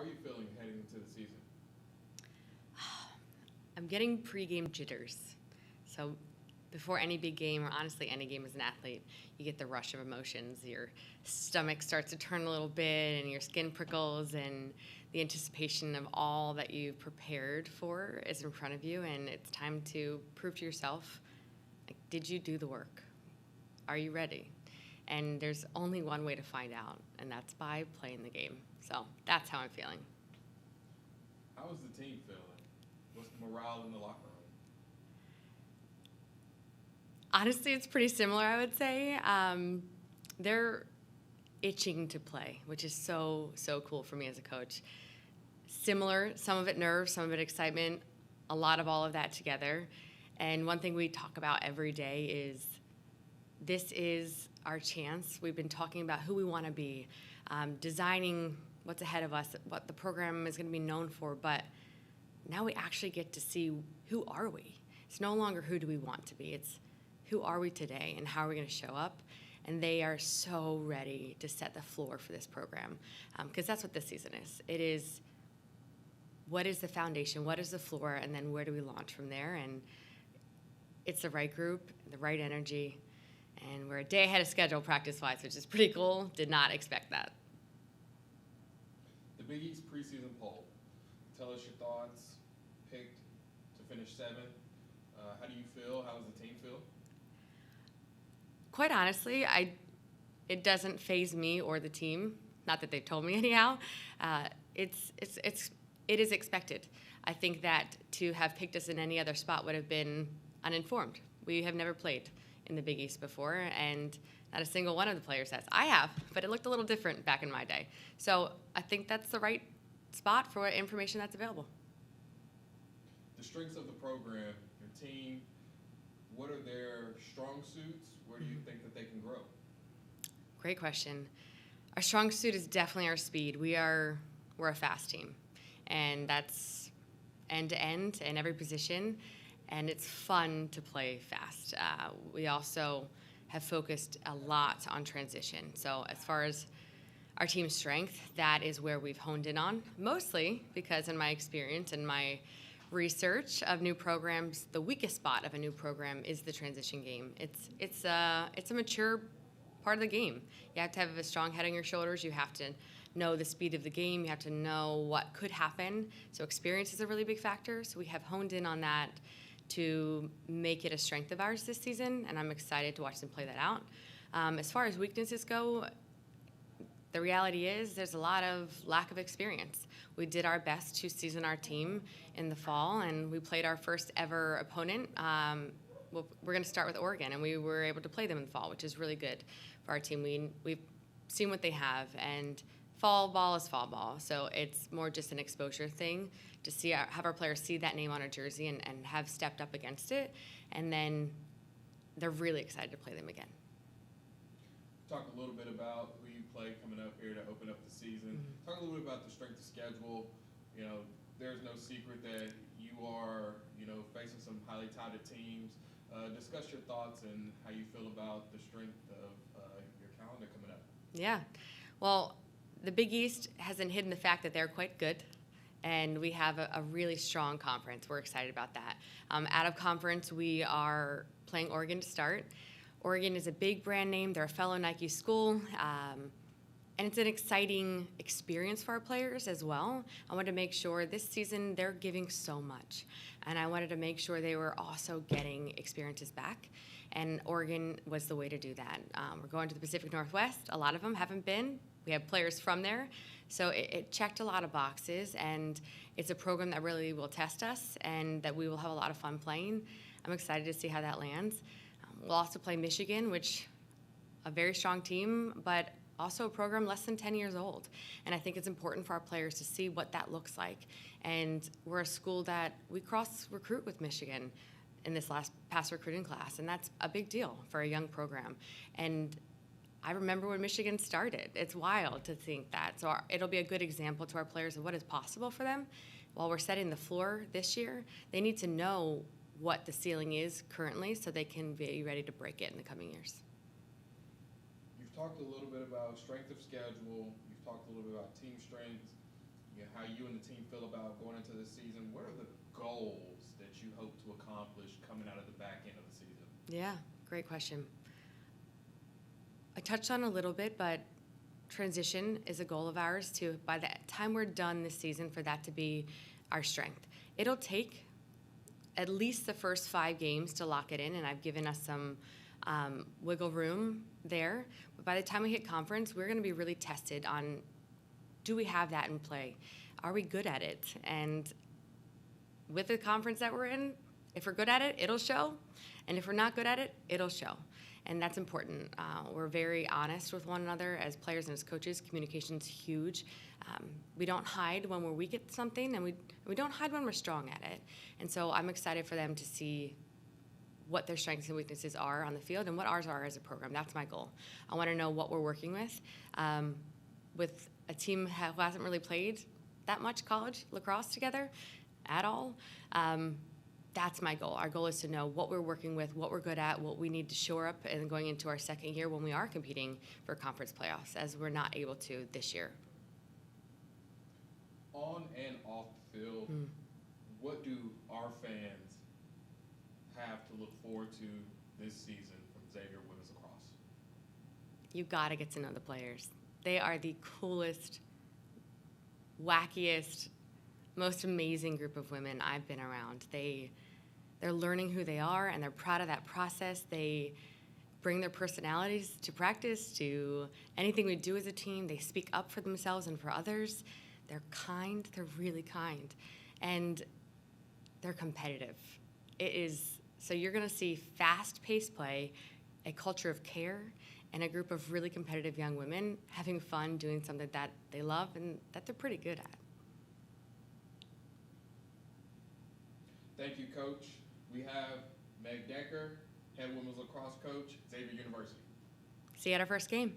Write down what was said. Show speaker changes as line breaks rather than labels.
are you feeling heading into the season?
I'm getting pregame jitters. So before any big game, or honestly any game as an athlete, you get the rush of emotions. Your stomach starts to turn a little bit and your skin prickles, and the anticipation of all that you've prepared for is in front of you, and it's time to prove to yourself, like, did you do the work? Are you ready? And there's only one way to find out, and that's by playing the game. So that's how I'm feeling.
How is the team feeling? What's the morale in the locker room?
Honestly, it's pretty similar, I would say. They're itching to play, which is so cool for me as a coach. Similar, some of it nerves, some of it excitement, a lot of all of that together. And one thing we talk about every day is this is our chance. We've been talking about who we want to be, designing what's ahead of us, what the program is going to be known for, but now we actually get to see who are we. It's no longer who do we want to be. It's who are we today and how are we going to show up? And they are so ready to set the floor for this program, because that's what this season is. It is, what is the foundation, what is the floor, and then where do we launch from there? And it's the right group, the right energy, and we're a day ahead of schedule practice-wise, which is pretty cool. Did not expect that.
The Big East preseason poll. Tell us your thoughts. Picked to finish 7th. How do you feel? How does the team feel?
Quite honestly, it doesn't faze me or the team. Not that they've told me anyhow. It is expected. I think that to have picked us in any other spot would have been uninformed. We have never played in the Big East before, and not a single one of the players has. I have, but it looked a little different back in my day. So I think that's the right spot for information that's available.
The strengths of the program, your team, what are their strong suits? Where do you think that they can grow?
Great question. Our strong suit is definitely our speed. We're a fast team, and that's end to end in every position, and it's fun to play fast. We also have focused a lot on transition. So as far as our team's strength, that is where we've honed in on, mostly because in my experience and my research of new programs, the weakest spot of a new program is the transition game. It's a mature part of the game. You have to have a strong head on your shoulders. You have to know the speed of the game. You have to know what could happen. So experience is a really big factor. So we have honed in on that to make it a strength of ours this season, and I'm excited to watch them play that out. As far as weaknesses go, the reality is there's a lot of lack of experience. We did our best to season our team in the fall, and we played our first ever opponent. We're going to start with Oregon, and we were able to play them in the fall, which is really good for our team. We've seen what they have, and fall ball is fall ball, so it's more just an exposure thing to have our players see that name on a jersey and have stepped up against it, and then they're really excited to play them again.
Talk a little bit about who you play coming up here to open up the season. Mm-hmm. Talk a little bit about the strength of schedule. You know, there's no secret that you are, facing some highly touted teams. Discuss your thoughts and how you feel about the strength of your calendar coming up.
Yeah. Well, the Big East hasn't hidden the fact that they're quite good, and we have a really strong conference. We're excited about that. Out of conference, we are playing Oregon to start. Oregon is a big brand name. They're a fellow Nike school, and it's an exciting experience for our players as well. I wanted to make sure this season they're giving so much, and I wanted to make sure they were also getting experiences back, and Oregon was the way to do that. We're going to the Pacific Northwest. A lot of them haven't been. We have players from there, so it checked a lot of boxes, and it's a program that really will test us and that we will have a lot of fun playing. I'm excited to see how that lands. We'll also play Michigan, which a very strong team, but also a program less than 10 years old. And I think it's important for our players to see what that looks like. And we're a school that we cross-recruit with Michigan in this past recruiting class, and that's a big deal for a young program. And I remember when Michigan started. It's wild to think that. So it'll be a good example to our players of what is possible for them. While we're setting the floor this year, they need to know what the ceiling is currently so they can be ready to break it in the coming years.
You've talked a little bit about strength of schedule. You've talked a little bit about team strength. how you and the team feel about going into this season. What are the goals that you hope to accomplish coming out of the back end of the season?
Yeah, great question. I touched on a little bit, but transition is a goal of ours too. By the time we're done this season, for that to be our strength. It'll take at least the first 5 games to lock it in, and I've given us some wiggle room there. But by the time we hit conference, we're going to be really tested on, do we have that in play? Are we good at it? And with the conference that we're in, if we're good at it, it'll show. And if we're not good at it, it'll show. And that's important. We're very honest with one another as players and as coaches. Communication's huge. We don't hide when we're weak at something, and we don't hide when we're strong at it. And so I'm excited for them to see what their strengths and weaknesses are on the field and what ours are as a program. That's my goal. I want to know what we're working with. With a team who hasn't really played that much college lacrosse together at all, that's my goal. Our goal is to know what we're working with, what we're good at, what we need to shore up, and going into our second year when we are competing for conference playoffs, as we're not able to this year.
On and off the field, what do our fans have to look forward to this season from Xavier Women's Lacrosse?
You got to get to know the players. They are the coolest, wackiest, most amazing group of women I've been around. They're learning who they are, and they're proud of that process. They bring their personalities to practice, to anything we do as a team. They speak up for themselves and for others. They're kind. They're really kind. And they're competitive. So you're going to see fast-paced play, a culture of care, and a group of really competitive young women having fun doing something that they love and that they're pretty good at.
Thank you, Coach. We have Meg Decker, head women's lacrosse coach, Xavier University.
See you at our first game.